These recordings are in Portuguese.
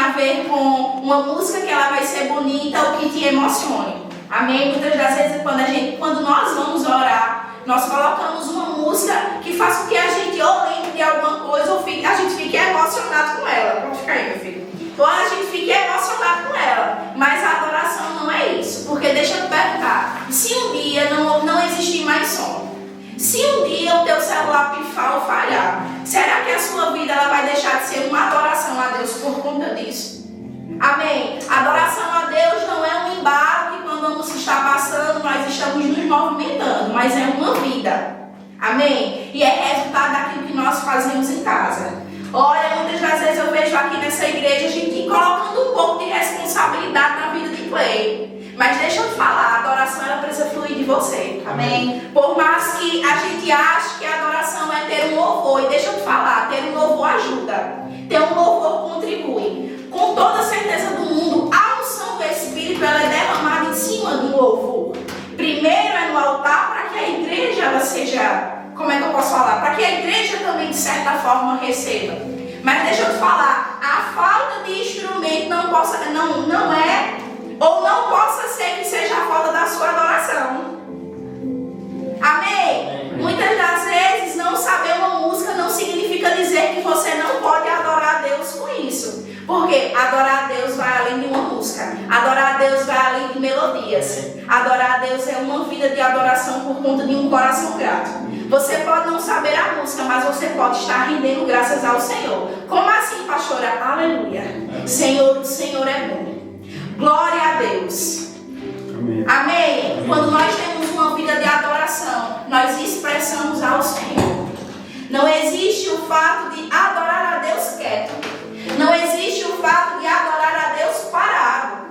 a ver com uma música que ela vai ser bonita ou que te emocione. Amém? Muitas das vezes quando nós vamos orar, nós colocamos uma música que faz com que a gente ou lembre de alguma coisa ou a gente fique emocionado com ela. Pode ficar aí, meu filho. Ou a gente fique emocionado com ela. Mas a adoração não é isso. Porque deixa eu te perguntar. Se um dia não existir mais som, se um dia o teu celular pifar ou falhar, será que a sua vida ela vai deixar de ser uma adoração a Deus por conta disso? Amém? Adoração a Deus não é um embalo que quando vamos estar passando nós estamos nos movimentando, mas é uma vida. Amém? E é resultado daquilo que nós fazemos em casa. Olha, muitas das vezes eu vejo aqui nessa igreja a gente colocando um pouco de responsabilidade na vida de Clay. Mas deixa eu te falar, a adoração ela precisa fluir de você. Amém? Por mais que a gente ache que a adoração é ter um louvor, e deixa eu te falar, ter um louvor ajuda. Ter um louvor contribui. Com toda a certeza do mundo, a unção do Espírito ela é derramada em cima do louvor. Primeiro é no altar para que a igreja ela seja, como é que eu posso falar? Para que a igreja também de certa forma receba. Mas deixa eu te falar, a falta de instrumento não é ou não possa ser que seja a falta da sua adoração. Amém? Muitas das vezes não saber uma música não significa dizer que você não pode adorar a Deus com isso. Porque adorar a Deus vai além de uma música. Adorar a Deus vai além de melodias. Adorar a Deus é uma vida de adoração por conta de um coração grato. Você pode não saber a música, mas você pode estar rendendo graças ao Senhor. Como assim, pastora? Aleluia. Senhor, o Senhor é bom. Glória a Deus. Amém. Amém. Quando nós temos uma vida de adoração, nós expressamos ao Senhor. Não existe o fato de adorar a Deus quieto. Não existe o fato de adorar a Deus parado.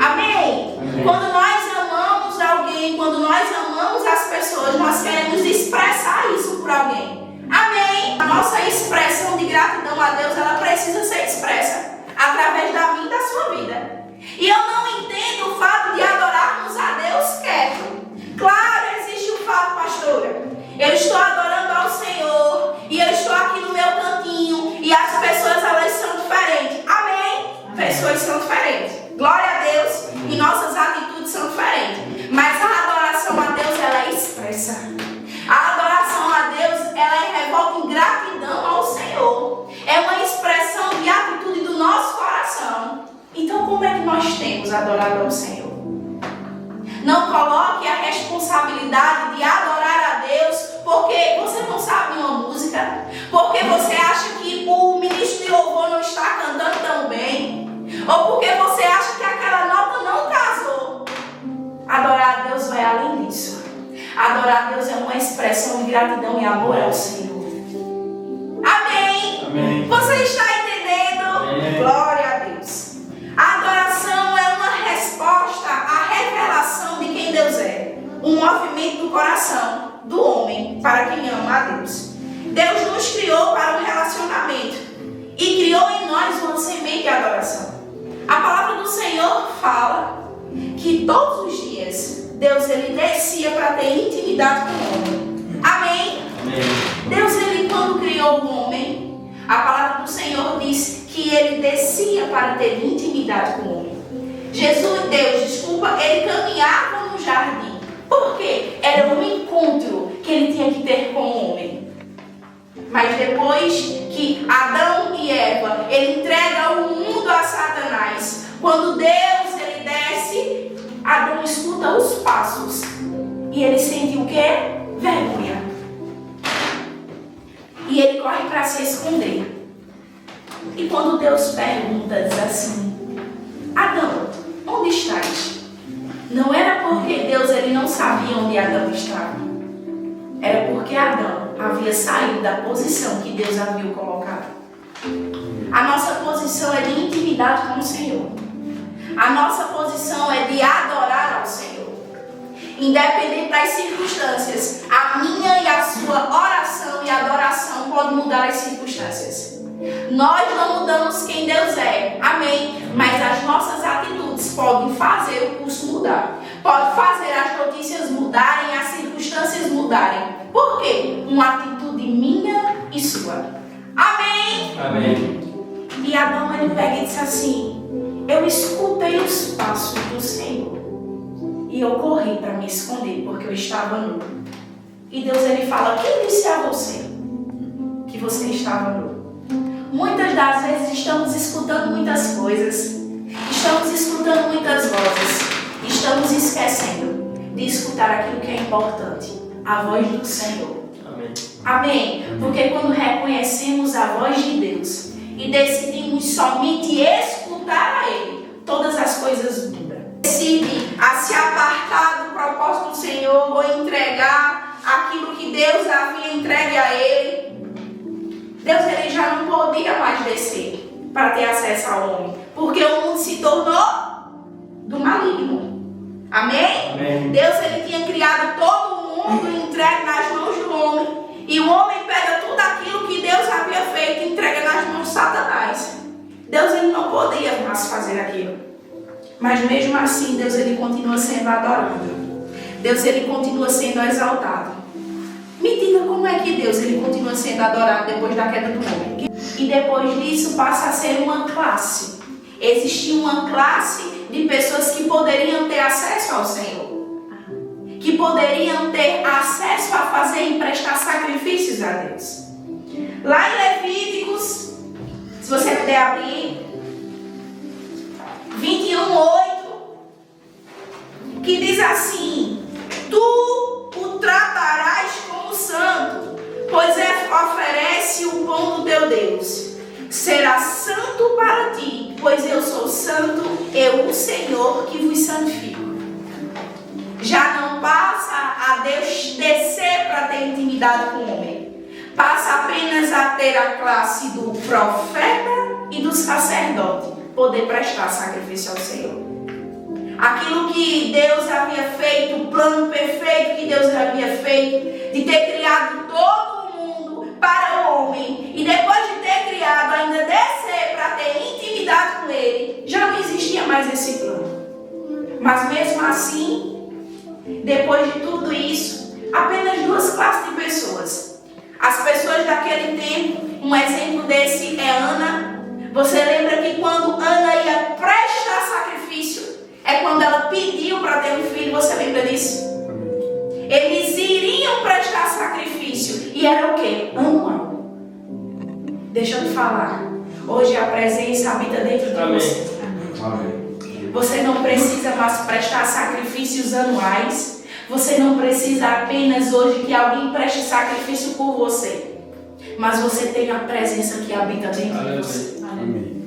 Amém? Amém. Quando nós amamos alguém, quando nós amamos as pessoas, nós queremos expressar isso por alguém. Amém? A nossa expressão de gratidão a Deus, ela precisa ser expressa através da minha e da sua vida. E eu não entendo o fato de adorarmos a Deus quieto. Claro, existe o fato, pastora. Eu estou adorando ao Senhor e eu estou aqui no meu cantinho e as pessoas elas são diferentes. Amém? Pessoas são diferentes. Glória a Deus. E nossas atitudes são diferentes. Mas a adoração a Deus ela é expressa. A adoração a Deus ela é revolta em gratidão ao Senhor. É uma expressão de atitude do nosso coração. Então como é que nós temos adorado ao Senhor? Não coloque a responsabilidade de adorar a Deus porque você não sabe uma música, porque você acha que o ministro de louvor não está cantando tão bem, ou porque você acha que aquela nota não casou. Adorar a Deus vai além disso. Adorar a Deus é uma expressão de gratidão e amor ao Senhor. Amém? Amém. Você está entendendo? Amém. Glória a Deus. A adoração é uma resposta à revelação de quem Deus é. Um movimento do coração do homem para quem ama a Deus. Deus nos criou para o relacionamento e criou em nós uma semente de adoração. A palavra do Senhor fala que todos os dias Deus ele descia para ter intimidade com o homem. Amém? Amém. Deus ele quando criou o homem, a palavra do Senhor diz que ele descia para ter intimidade com o homem. ele caminhava no jardim. Por quê? Era um encontro que ele tinha que ter com o homem. Mas depois que Adão e Eva, ele entrega o mundo a Satanás. Quando Deus ele desce, Adão escuta os passos. E ele sente o quê? Vergonha. E ele corre para se esconder. E quando Deus pergunta, diz assim: Adão, onde estás? Não era porque Deus ele não sabia onde Adão estava. Era porque Adão havia saído da posição que Deus havia colocado. A nossa posição é de intimidade com o Senhor. A nossa posição é de adorar ao Senhor. Independente das circunstâncias, a minha e a sua oração e adoração podem mudar as circunstâncias. Nós não mudamos quem Deus é, amém? Mas as nossas atitudes podem fazer o curso mudar. Pode fazer as notícias mudarem, as circunstâncias mudarem. Por quê? Uma atitude minha e sua. Amém? Amém. E Adão, ele pega e disse assim: eu escutei os passos do Senhor e eu corri para me esconder porque eu estava nu. E Deus, ele fala: quem disse a você que você estava nu? Muitas das vezes estamos escutando muitas coisas, estamos escutando muitas vozes, estamos esquecendo de escutar aquilo que é importante, a voz do Senhor. Amém. Amém? Porque quando reconhecemos a voz de Deus e decidimos somente escutar a Ele, todas as coisas mudam. Decide a se apartar do propósito do Senhor ou entregar aquilo que Deus havia entregue a Ele. Deus, ele já não podia mais descer para ter acesso ao homem, porque o mundo se tornou do maligno. Amém? Amém. Deus, ele tinha criado todo o mundo e entregue nas mãos do homem, e o homem pega tudo aquilo que Deus havia feito e entrega nas mãos de Satanás. Deus, ele não podia mais fazer aquilo, mas mesmo assim Deus, ele continua sendo adorado. Deus, ele continua sendo exaltado. Me diga como é que Deus, ele continua sendo adorado depois da queda do homem. E depois disso passa a ser uma classe. Existia uma classe de pessoas que poderiam ter acesso ao Senhor, que poderiam ter acesso a fazer e prestar sacrifícios a Deus. Lá em Levíticos, se você puder abrir, 21:8, que diz assim: tu o tratarás como santo, pois oferece o pão do teu Deus. Será santo para ti, pois eu sou santo, eu o Senhor que vos santifico. Já não passa a Deus descer para ter intimidade com o homem. Passa apenas a ter a classe do profeta e do sacerdote, poder prestar sacrifício ao Senhor. Aquilo que Deus havia feito, o plano perfeito que Deus havia feito, de ter criado todo o mundo para o homem, e depois de ter criado, ainda descer para ter intimidade com Ele, já não existia mais esse plano. Mas mesmo assim, depois de tudo isso, apenas duas classes de pessoas. As pessoas daquele tempo, um exemplo desse é Ana. Você lembra que quando Ana ia prestar sacrifício, é quando ela pediu para ter um filho, você lembra disso? Eles iriam prestar sacrifício. E era o quê? Anual. Deixa eu te falar. Hoje a presença habita dentro de você. Amém. Você não precisa mais prestar sacrifícios anuais. Você não precisa apenas hoje que alguém preste sacrifício por você. Mas você tem a presença que habita dentro de você. Amém.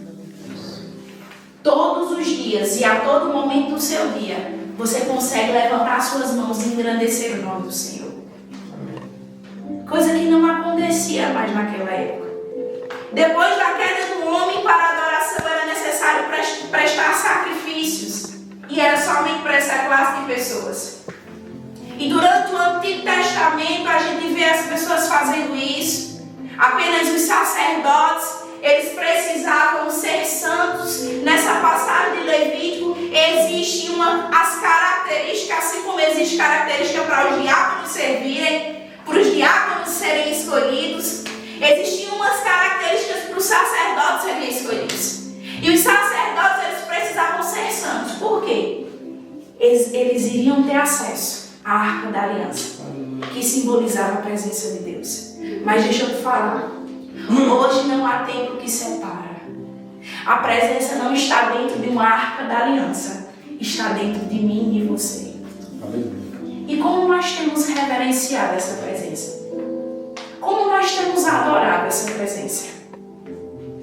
Todos os dias e a todo momento do seu dia, você consegue levantar suas mãos e engrandecer o nome do Senhor. Coisa que não acontecia mais naquela época. Depois da queda do homem, para a adoração era necessário prestar sacrifícios. E era somente para essa classe de pessoas. E durante o Antigo Testamento, a gente vê as pessoas fazendo isso. Apenas os sacerdotes, eles precisavam ser santos. Nessa passagem de Levítico, existem as características, assim como existe característica para os diáconos servirem, para os diáconos serem escolhidos, existiam umas características para os sacerdotes serem escolhidos. E os sacerdotes, eles precisavam ser santos. Por quê? Eles iriam ter acesso à Arca da Aliança, que simbolizava a presença de Deus. Mas deixa eu te falar, hoje não há tempo que separa. A presença não está dentro de uma Arca da Aliança, está dentro de mim e de você. E como nós temos reverenciado essa presença? Como nós temos adorado essa presença?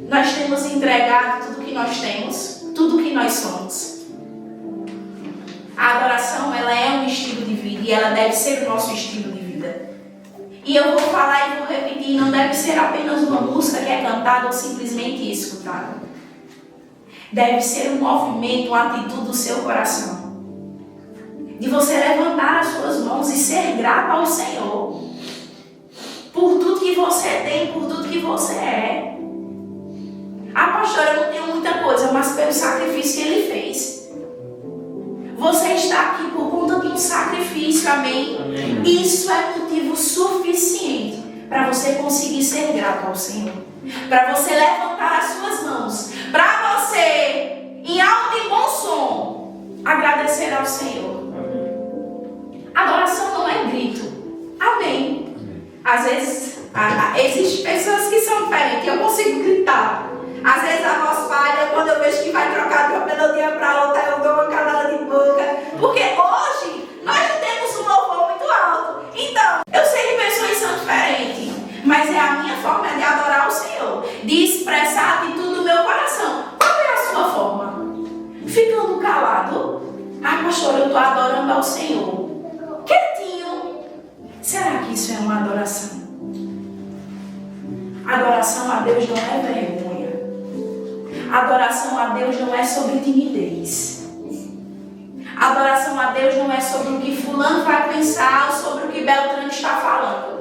Nós temos entregado tudo que nós temos, tudo que nós somos. A adoração, ela é um estilo de vida e ela deve ser o nosso estilo de vida. E eu vou falar e vou repetir, não deve ser apenas uma música que é cantada ou simplesmente escutada. Deve ser um movimento, uma atitude do seu coração. De você levantar as suas mãos e ser grato ao Senhor. Por tudo que você tem, por tudo que você é. Ah, pastora, eu não tenho muita coisa, mas pelo sacrifício que Ele fez. Você está aqui por conta de um sacrifício, amém? Amém. Isso é motivo suficiente para você conseguir ser grato ao Senhor. para você levantar as suas mãos, para você, em alto e bom som, agradecer ao Senhor. Adoração não é grito. Amém. Às vezes, existem pessoas que são diferentes. Eu consigo gritar. Às vezes a voz falha. Quando eu vejo que vai trocar de uma melodia para outra, eu dou uma calada de boca. Porque hoje nós não temos um louvor muito alto. Então, eu sei que pessoas são diferentes, mas é a minha forma de adorar o Senhor, de expressar de tudo o meu coração. Qual é a sua forma? Ficando calado? Ah, pastor, eu estou adorando ao Senhor. Quietinho. Será que isso é uma adoração? Adoração a Deus não é vergonha. Adoração a Deus não é sobre timidez. Adoração a Deus não é sobre o que fulano vai pensar ou sobre o que Beltrano está falando.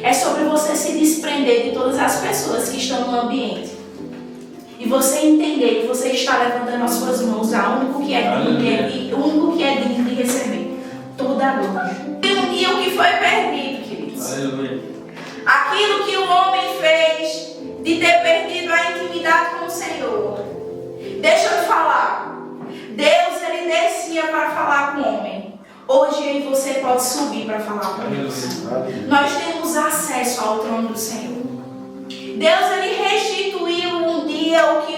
É sobre você se desprender de todas as pessoas que estão no ambiente. E você entender que você está levantando as suas mãos ao único que é digno de receber toda a glória. E um dia o que foi perdido, queridos. Aleluia. Aquilo que o homem fez de ter perdido a intimidade com o Senhor. Deixa eu te falar. Deus, ele descia para falar com o homem. Hoje eu e você pode subir para falar com Deus. Nós temos acesso ao trono do Senhor. Deus, ele restituiu um dia o que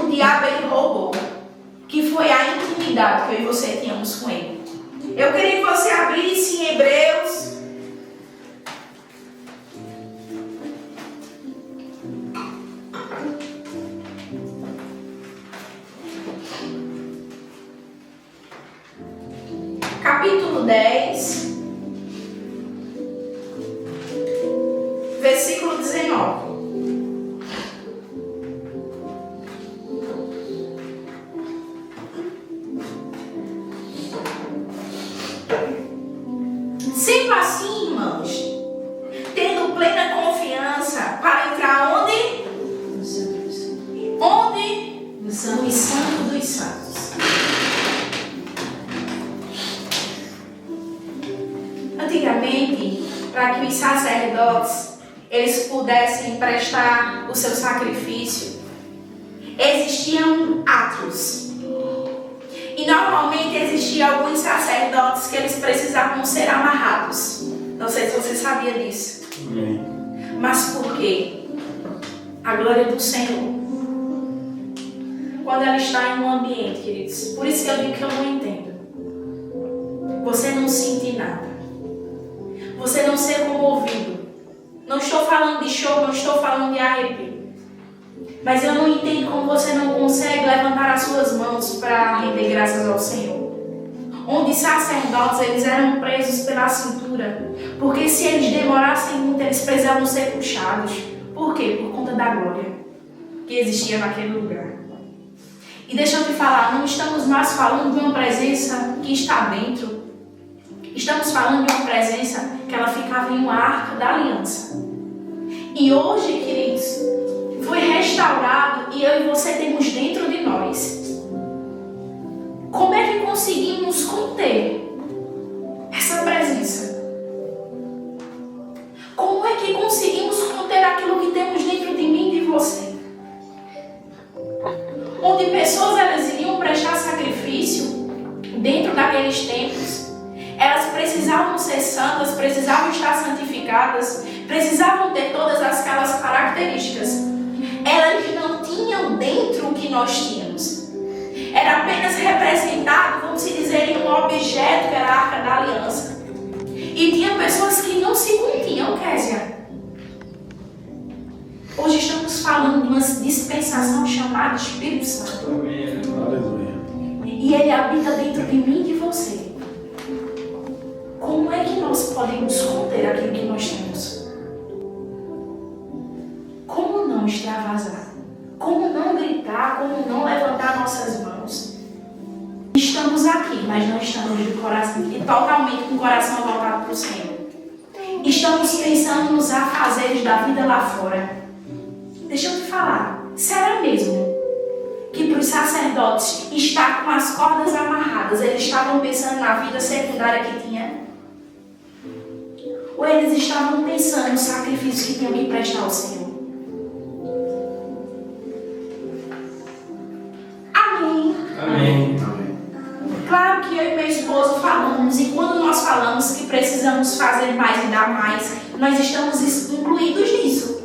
o diabo ele roubou, que foi a intimidade que eu e você tínhamos com ele. Eu queria que você abrisse em Hebreus. Capítulo 10, versículo 19. Sendo assim, irmãos, tendo plena confiança para entrar onde? Onde? No Santo dos Santos. Antigamente, para que os sacerdotes eles pudessem prestar o seu sacrifício, existiam atos. E normalmente existiam alguns sacerdotes que eles precisavam ser amarrados. Não sei se você sabia disso. Mas por quê? A glória do Senhor. Quando ela está em um ambiente, queridos. Por isso que eu digo que eu não entendo. Você não sentir nada. Você não ser comovido. Não estou falando de show, não estou falando de arrepio. Mas eu não entendo como você não consegue levantar as suas mãos para render graças ao Senhor. Onde sacerdotes, eles eram presos pela cintura. Porque se eles demorassem muito, eles precisavam ser puxados. Por quê? Por conta da glória que existia naquele lugar. E deixa eu te falar, não estamos mais falando de uma presença que está dentro. Estamos falando de uma presença que ela ficava em uma arca da aliança. E hoje, queridos, foi restaurado e eu e você temos dentro de nós. Como é que conseguimos conter essa presença? Como é que conseguimos conter aquilo que temos dentro de mim e de você? Onde pessoas elas iriam prestar sacrifício dentro daqueles tempos. Elas precisavam ser santas, precisavam estar santificadas, precisavam ter todas aquelas características. Elas não tinham dentro o que nós tínhamos. Era apenas representado, vamos dizer, em um objeto que era a Arca da Aliança. E tinha pessoas que não se continham, Késia. Hoje estamos falando de uma dispensação chamada Espírito Santo. Aleluia. E ele habita dentro de mim e de você. Como é que nós podemos conter aquilo que nós temos? Como não extravasar? Como não gritar? Como não levantar nossas mãos? Estamos aqui, mas não estamos de coração, totalmente com o coração voltado para o Senhor. Estamos pensando nos afazeres da vida lá fora. Deixa eu te falar, será mesmo que para os sacerdotes estar com as cordas amarradas, eles estavam pensando na vida secundária que tinha? Ou eles estavam pensando no sacrifício que tinham que prestar ao Senhor? esposo falamos, e quando nós falamos que precisamos fazer mais e dar mais, nós estamos incluídos nisso.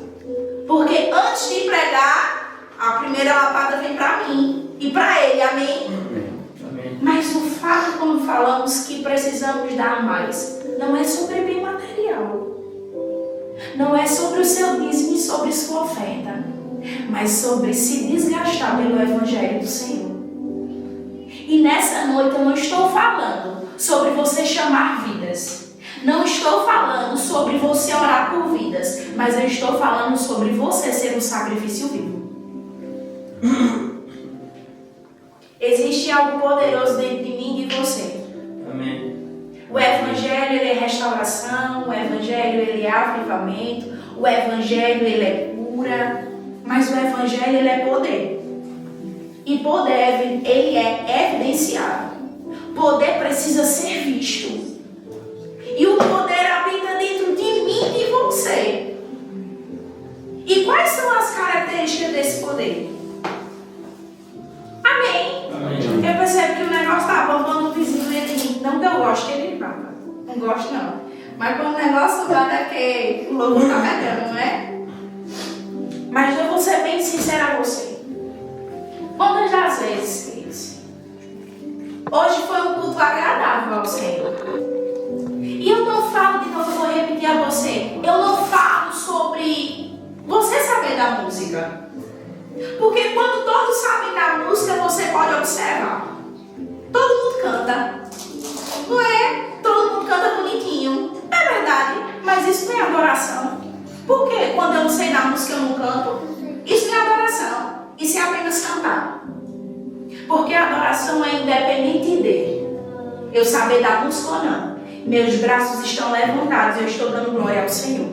Porque antes de pregar, a primeira lapada vem para mim e para ele, amém? Amém? Mas o fato quando falamos que precisamos dar mais, não é sobre bem material. Não é sobre o seu dízimo e sobre sua oferta, mas sobre se desgastar pelo Evangelho do Senhor. E nessa noite eu não estou falando sobre você chamar vidas. Não estou falando sobre você orar por vidas, mas eu estou falando sobre você ser um sacrifício vivo. Existe algo poderoso dentro de mim e de você. Amém. O Evangelho ele é restauração, o Evangelho ele é avivamento, o Evangelho ele é cura, mas o Evangelho ele é poder. E poder ele é evidenciado. Poder precisa ser visto. E o poder habita dentro de mim e de você. E quais são as características desse poder? Amém. Amém. Eu percebo que o negócio tá bom quando o vizinho ele não que eu gosto, ele bata. Não gosto não. Mas quando o negócio bate é que o lobo tá pegando, não é? Mas eu vou ser bem sincera a você. Quantas das vezes, queridos? Hoje foi um culto agradável ao Senhor. E eu não falo, de novo, eu vou repetir a você. Eu não falo sobre você saber da música. Porque quando todos sabem da música, você pode observar. Todo mundo canta. Não é? Todo mundo canta bonitinho. É verdade. Mas isso não é adoração. Por quê? Quando eu não sei da música, eu não canto. Isso não é adoração. Isso é apenas cantar. Porque a adoração é independente de eu saber da música ou não. Meus braços estão levantados, eu estou dando glória ao Senhor.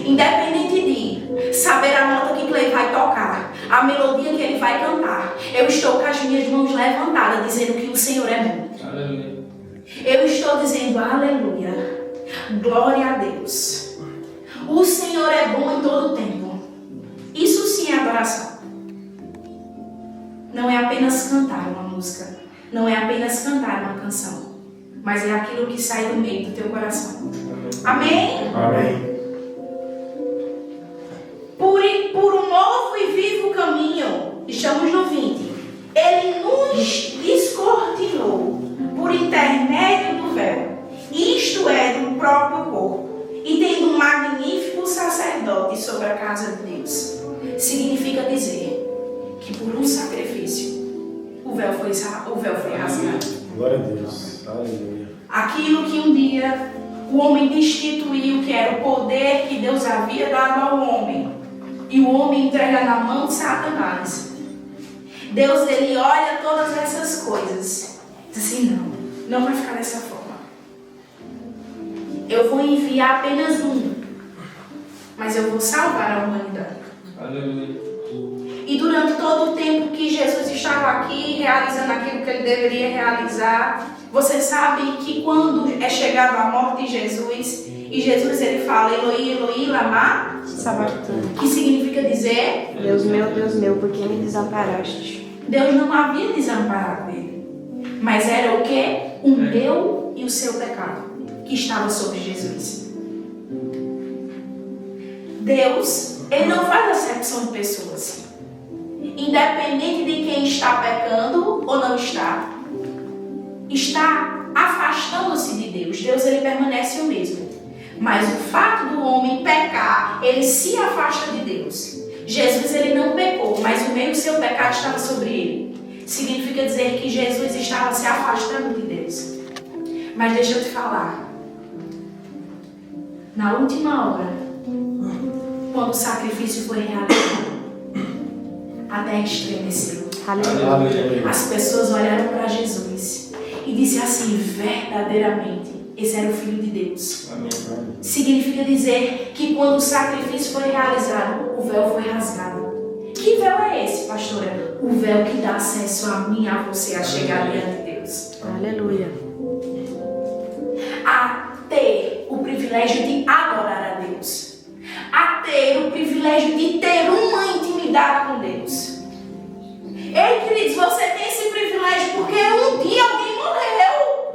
Independente de saber a nota que ele vai tocar, a melodia que ele vai cantar, eu estou com as minhas mãos levantadas, dizendo que o Senhor é bom. Aleluia. Eu estou dizendo aleluia, glória a Deus. O Senhor é bom em todo o tempo. Isso sim é adoração. Não é apenas cantar uma música, não é apenas cantar uma canção, mas é aquilo que sai do meio do teu coração. Amém? Amém. Por um novo e vivo caminho, estamos no 20, ele nos descortinou por intermédio do véu, isto é, do próprio corpo, e tendo um magnífico sacerdote sobre a casa de Deus. Significa dizer que por um sacrifício o véu foi rasgado. Glória a Deus. Aleluia. Aquilo que um dia o homem destituiu, que era o poder que Deus havia dado ao homem, e o homem entrega na mão de Satanás. Deus, ele olha todas essas coisas, diz assim, não vai ficar dessa forma. Eu vou enviar apenas um, mas eu vou salvar a humanidade. Aleluia. E durante todo o tempo que Jesus estava aqui realizando aquilo que ele deveria realizar, você sabe que quando é chegado a morte de Jesus, e Jesus ele fala, Eloi, Eloi, lama Sabachthani. que significa dizer, Deus meu, por que me desamparaste? Deus não havia desamparado ele, mas era o que? O meu e o seu pecado que estava sobre Jesus. Deus, ele não faz acepção de pessoas. Independente de quem está pecando ou não está afastando-se de Deus. Deus ele permanece o mesmo. Mas o fato do homem pecar, ele se afasta de Deus. Jesus ele não pecou, mas o meu e o seu pecado estava sobre ele. Significa dizer que Jesus estava se afastando de Deus. Mas deixa eu te falar. Na última hora, quando o sacrifício foi realizado, a terra estremeceu. Aleluia. As pessoas olharam para Jesus e disseram assim, verdadeiramente, esse era o Filho de Deus. Amém. Significa dizer que quando o sacrifício foi realizado, o véu foi rasgado. Que véu é esse, pastora? O véu que dá acesso a mim e a você a chegar diante de Deus. Aleluia. A ter o privilégio de adorar a Deus. A ter o privilégio de ter uma intimidade com Deus. Ei, queridos, você tem esse privilégio porque um dia alguém morreu.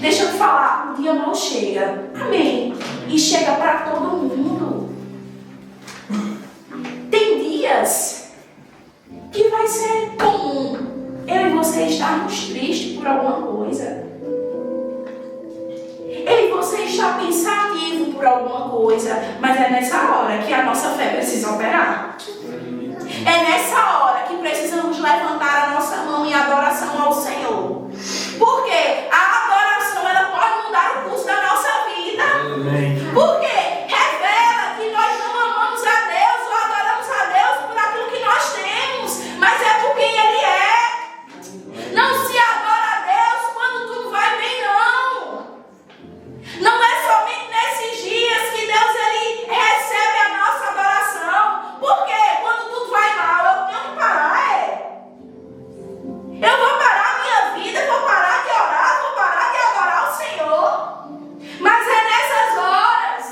Deixa eu te falar, o dia mal chega. Amém. E chega para todo mundo. Tem dias que vai ser comum eu e você estarmos tristes por alguma coisa. Eu e você está pensativo por alguma coisa. Mas é nessa hora que a nossa fé precisa operar. É nessa hora que precisamos levantar a nossa mão em adoração ao Senhor. Porque a adoração, ela pode mudar o curso da nossa vida. Porque revela que nós não amamos a Deus ou adoramos a Deus por aquilo que nós temos, mas é por quem Ele é. Não se adora a Deus quando tudo vai bem, não. Não é somente nesses dias que Deus ele recebe a nossa adoração. Porque quando tudo vai mal, eu tenho que parar, Eu vou parar a minha vida, vou parar de orar, vou parar de adorar o Senhor. Mas é nessas horas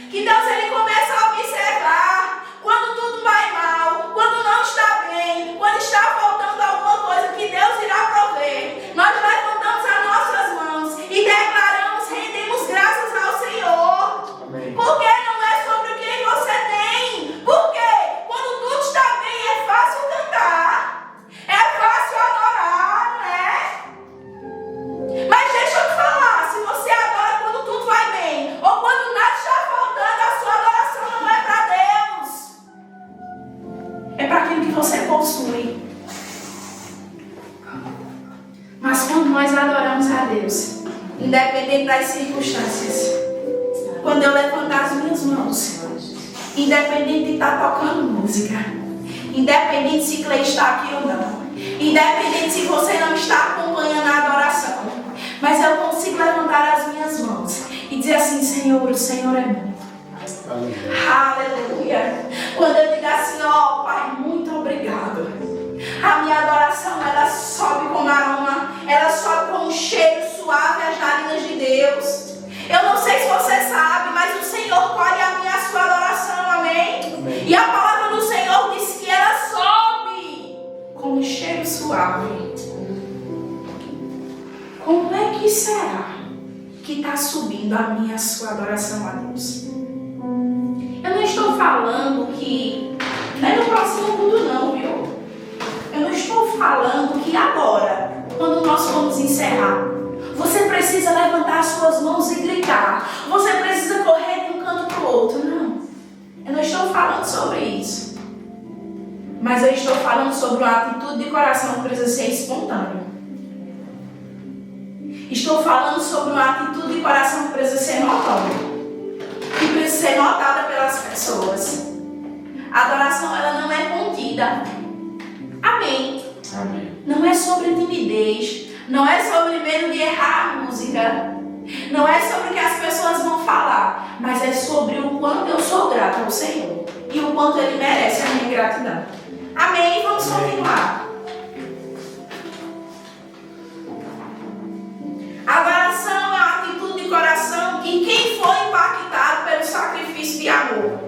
que Deus ele começa a observar quando tudo vai mal, quando não está bem, quando está faltando alguma coisa que Deus irá prover. Nós levantamos as nossas mãos e declaramos, rendemos graças ao Senhor. Amém. Porque não é sobre o que você tem. Porque quando tudo está bem é fácil cantar, é fácil adorar, não é? Mas deixa eu te falar, se você adora quando tudo vai bem, ou quando nada está faltando, a sua adoração não é para Deus. É para aquilo que você possui. Mas quando nós adoramos a Deus, independente das circunstâncias, quando eu levantar as minhas mãos, independente de estar tocando música, independente se Clay está aqui ou não, independente se você não está acompanhando a adoração, mas eu consigo levantar as minhas mãos e dizer assim: Senhor, o Senhor é bom. Aleluia. Quando eu digo assim: ó Pai, muito obrigado, a minha adoração ela sobe como aroma, ela sobe como um cheiro suave às narinas de Deus. Eu não sei se você sabe, mas o Senhor colhe a minha a sua adoração, amém? Amém? E a palavra do Senhor diz que ela sobe com um cheiro suave. Como é que será que está subindo a minha a sua adoração a Deus? Eu não estou falando que não é no próximo culto não, viu? Eu não estou falando que agora, quando nós formos encerrar, você precisa levantar as suas mãos e gritar. Você precisa correr de um canto para o outro. Não. Eu não estou falando sobre isso. Mas eu estou falando sobre uma atitude de coração que precisa ser espontânea. Estou falando sobre uma atitude de coração que precisa ser notória. Que precisa ser notada pelas pessoas. A adoração ela não é contida. Amém. Amém. Não é sobre timidez. Não é sobre medo de errar a música. Não é sobre o que as pessoas vão falar. Mas é sobre o quanto eu sou grata ao Senhor. E o quanto Ele merece a minha gratidão. Amém? Vamos continuar. A adoração é uma atitude de coração de quem foi impactado pelo sacrifício de amor.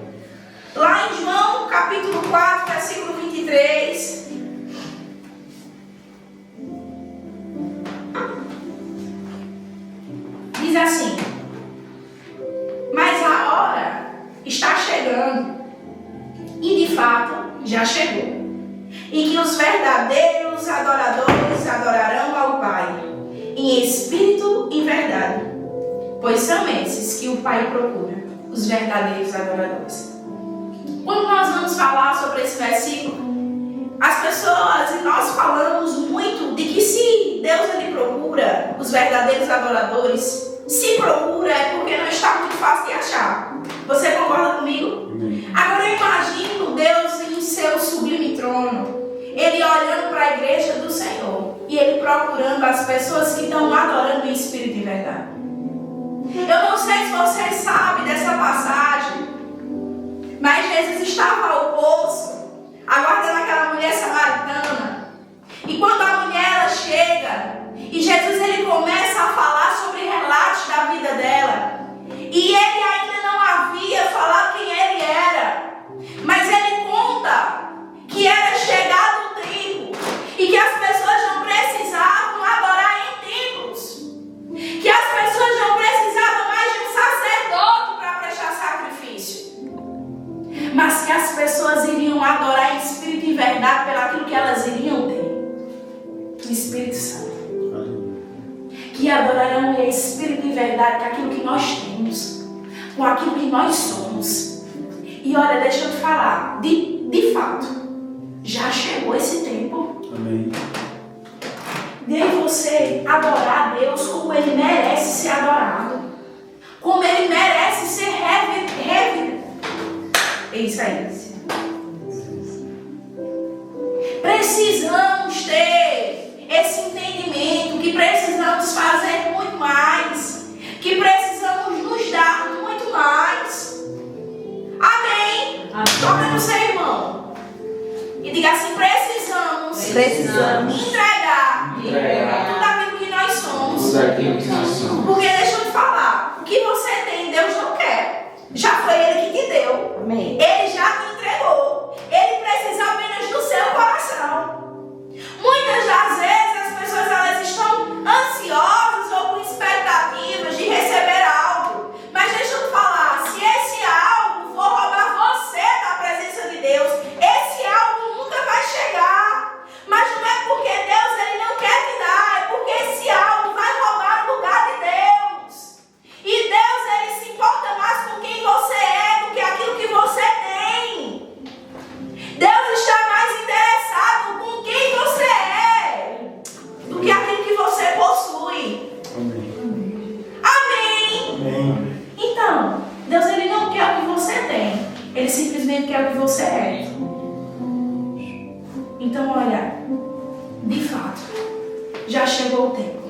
Lá em João, capítulo 4, versículo 23... diz assim: mas a hora está chegando, e de fato já chegou, em que os verdadeiros adoradores adorarão ao Pai, em espírito e verdade, pois são esses que o Pai procura, os verdadeiros adoradores. Quando nós vamos falar sobre esse versículo, as pessoas e nós falamos muito de que se Deus ele procura os verdadeiros adoradores, se procura é porque não está muito fácil de achar. Você concorda comigo? Agora eu imagino Deus em seu sublime trono, Ele olhando para a igreja do Senhor e Ele procurando as pessoas que estão adorando em espírito e verdade. Eu não sei se você sabe dessa passagem, mas Jesus estava ao poço aguardando aquela mulher samaritana. E quando a mulher ela chega e Jesus ele começa a falar sobre relatos da vida dela, e ele ainda não havia falado quem ele era, mas ele conta que era chegado o tempo e que as pessoas não precisavam adorar em templos, que as pessoas em espírito e verdade com aquilo que nós temos, com aquilo que nós somos. E olha, deixa eu te falar, de fato, já chegou esse tempo. Amém. De você adorar a Deus como Ele merece ser adorado, como Ele merece ser reverendo. É isso aí. Precisamos ter esse entendimento que precisamos fazer muito mais, que precisamos nos dar muito mais. Amém? Toca no seu irmão e diga assim: precisamos entregar tudo aquilo que nós somos. Porque deixa eu te falar, o que você tem, Deus não quer. Já foi Ele que te deu. Amém. Ele já te entregou. Ele precisa apenas do seu coração. Muitas das vezes as pessoas elas estão ansiosas ou com expectativas de receber algo. Mas deixa eu te falar, se esse algo for roubar você da presença de Deus, esse algo nunca vai chegar. Mas não é porque Deus ele não quer te dar, é porque esse algo vai roubar o lugar de Deus. E Deus ele se importa mais com quem você é do que aquilo que você tem. Deus está mais interessado com quem você é do que aquilo que você possui. Amém. Amém. Amém. Então, Deus ele não quer o que você tem. Ele simplesmente quer o que você é. Então, olha, de fato, já chegou o tempo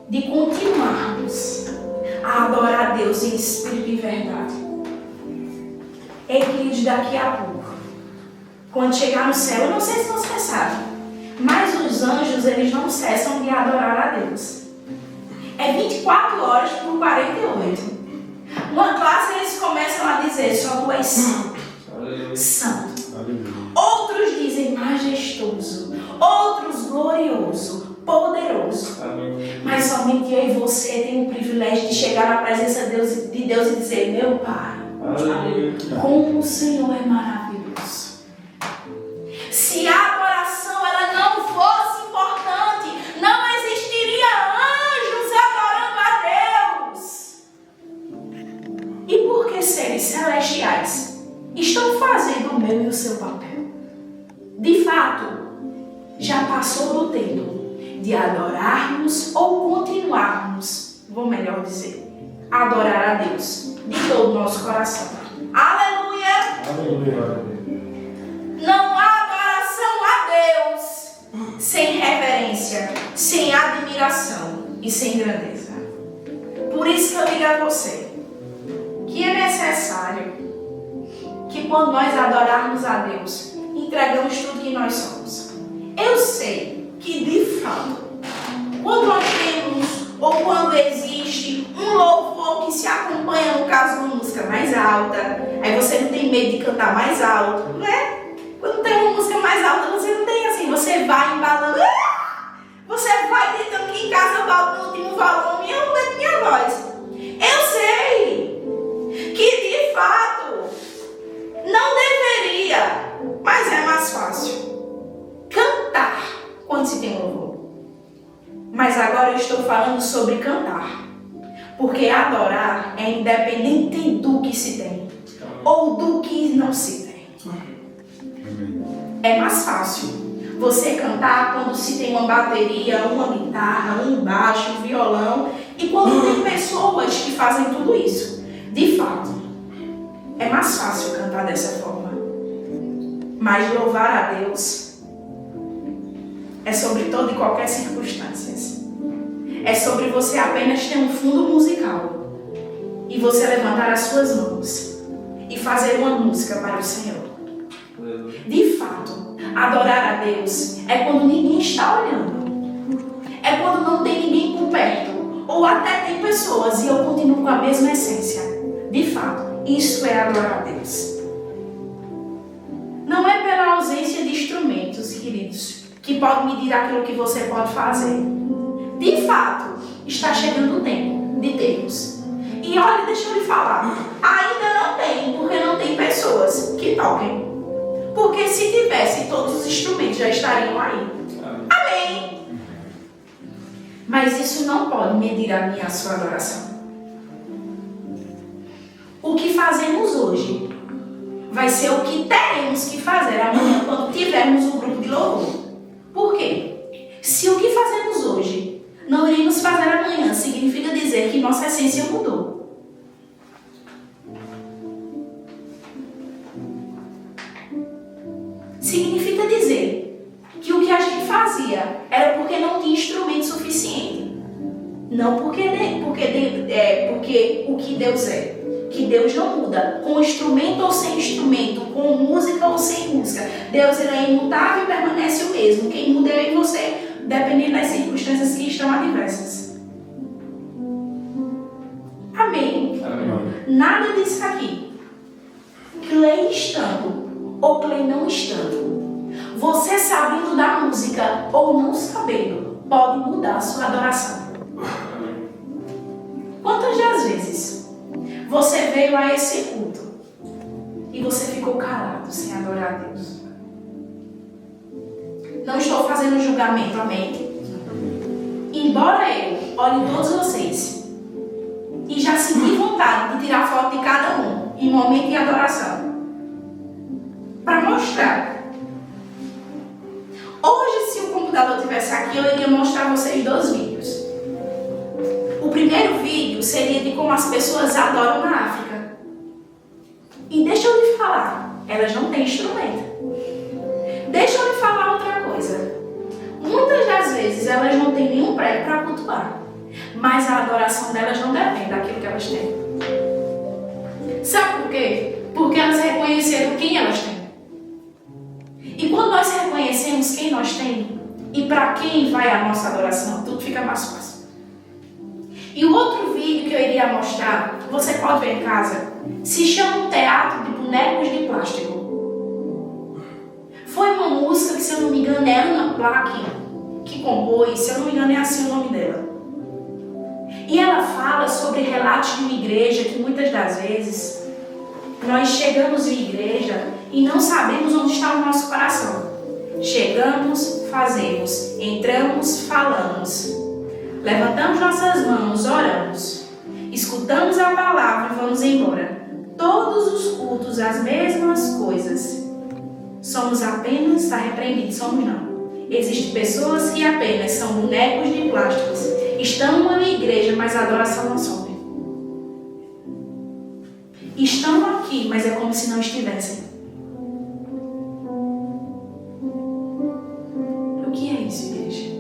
de continuarmos a adorar a Deus em espírito e verdade. Ei, queridos, daqui a pouco, quando chegar no céu, eu não sei se você sabe, mas os anjos, eles não cessam de adorar a Deus. É 24 horas por 48. Uma classe, eles começam a dizer: só tu és santo, santo. Aleluia. Outros dizem majestoso, outros glorioso, poderoso. Amém. Mas somente eu e você tem o privilégio de chegar na presença de Deus e dizer: meu Pai, Aleluia. como o Senhor é maravilhoso. Se a adoração ela não fosse importante, não existiria anjos adorando a Deus. E por que seres celestiais estão fazendo o meu e o seu papel? De fato, já passou do tempo de adorarmos ou continuarmos, vou melhor dizer, adorar a Deus de todo o nosso coração. Aleluia! Aleluia. Não há adoração a Deus sem reverência, sem admiração e sem grandeza. Por isso que eu digo a você que é necessário que quando nós adorarmos a Deus, entregamos tudo que nós somos. Eu sei que de fato, quando nós temos ou quando existe um louvor que se acompanha, no caso, uma música mais alta, aí você não tem medo de cantar mais alto, não é? Quando tem uma música mais alta, você não tem assim, você vai embalando, você vai tentando que em casa eu boto no último volume e eu aumento minha voz. Eu sei que de fato não deveria, mas é mais fácil cantar quando se tem louvor. Mas agora eu estou falando sobre cantar, porque adorar é independente do que se tem ou do que não se tem. É mais fácil você cantar quando se tem uma bateria, uma guitarra, um baixo, um violão, e quando tem pessoas que fazem tudo isso. De fato, é mais fácil cantar dessa forma. Mas louvar a Deus é sobre toda e qualquer circunstância. É sobre você apenas ter um fundo musical e você levantar as suas mãos e fazer uma música para o Senhor. De fato, adorar a Deus é quando ninguém está olhando. É quando não tem ninguém por perto. Ou até tem pessoas e eu continuo com a mesma essência. De fato, isso é adorar a Deus. Não é pela ausência de instrumentos, queridos, que pode medir aquilo que você pode fazer. De fato, está chegando o tempo de termos. E olha, deixa eu lhe falar, ainda não tem, porque não tem pessoas que toquem. Porque se tivesse, todos os instrumentos já estariam aí. Amém. Mas isso não pode medir a minha e a sua adoração. O que fazemos hoje vai ser o que teremos que fazer amanhã quando tivermos um grupo de louvor. Por quê? Se o que fazemos hoje não iremos fazer amanhã, significa dizer que nossa essência mudou. Significa dizer que o que a gente fazia era porque não tinha instrumento suficiente. Não porque o que Deus é. Que Deus não muda com instrumento ou sem instrumento, com música ou sem música. Deus ele é imutável e permanece o mesmo. Quem muda é em você, dependendo das circunstâncias que estão adversas. Amém. Nada disso aqui. Clay estando ou Clay não estando, você sabendo da música ou não sabendo, pode mudar a sua adoração. Quantas das vezes você veio a esse culto e você ficou calado sem adorar a Deus? Não estou fazendo julgamento, amém? Embora eu olhe todos vocês e já senti vontade de tirar foto de cada um em momento de adoração, para mostrar. Hoje, se o computador estivesse aqui, eu iria mostrar a vocês 2 vídeos. O primeiro vídeo seria de como as pessoas adoram na África. E deixa eu lhe falar, elas não têm instrumento. Deixa eu lhe falar outra coisa. Muitas das vezes elas não têm nenhum prego para cultuar, mas a adoração delas não depende daquilo que elas têm. Sabe por quê? Porque elas reconheceram quem elas têm. E quando nós reconhecemos quem nós temos e para quem vai a nossa adoração, tudo fica mais fácil. E o outro vídeo que eu iria mostrar, você pode ver em casa, se chama Teatro de Bonecos de Plástico. Foi uma música que, se eu não me engano, é Ana Plaque que compôs, se eu não me engano é assim o nome dela. E ela fala sobre relatos de uma igreja que muitas das vezes nós chegamos em igreja e não sabemos onde está o nosso coração. Chegamos, fazemos, entramos, falamos. Levantamos nossas mãos, oramos, escutamos a palavra e vamos embora. Todos os cultos, as mesmas coisas. Somos apenas, está repreendido, somos não. Existem pessoas que apenas são bonecos de plásticos. Estão na igreja, mas a adoração não sobe. Estão aqui, mas é como se não estivessem. O que é isso, igreja?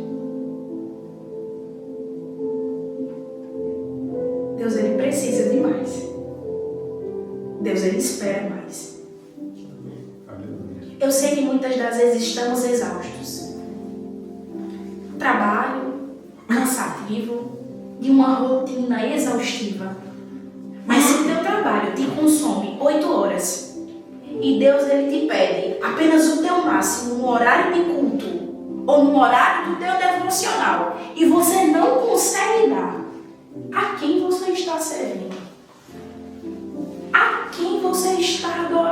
Deus, ele precisa de mais. Deus, ele espera mais. Eu sei que muitas das vezes estamos exaustos. Trabalho cansativo, de uma rotina exaustiva. Mas se o teu trabalho te consome 8 horas e Deus ele te pede apenas o teu máximo no horário de culto ou no horário do teu devocional e você não consegue dar, a quem você está servindo? A quem você está adorando?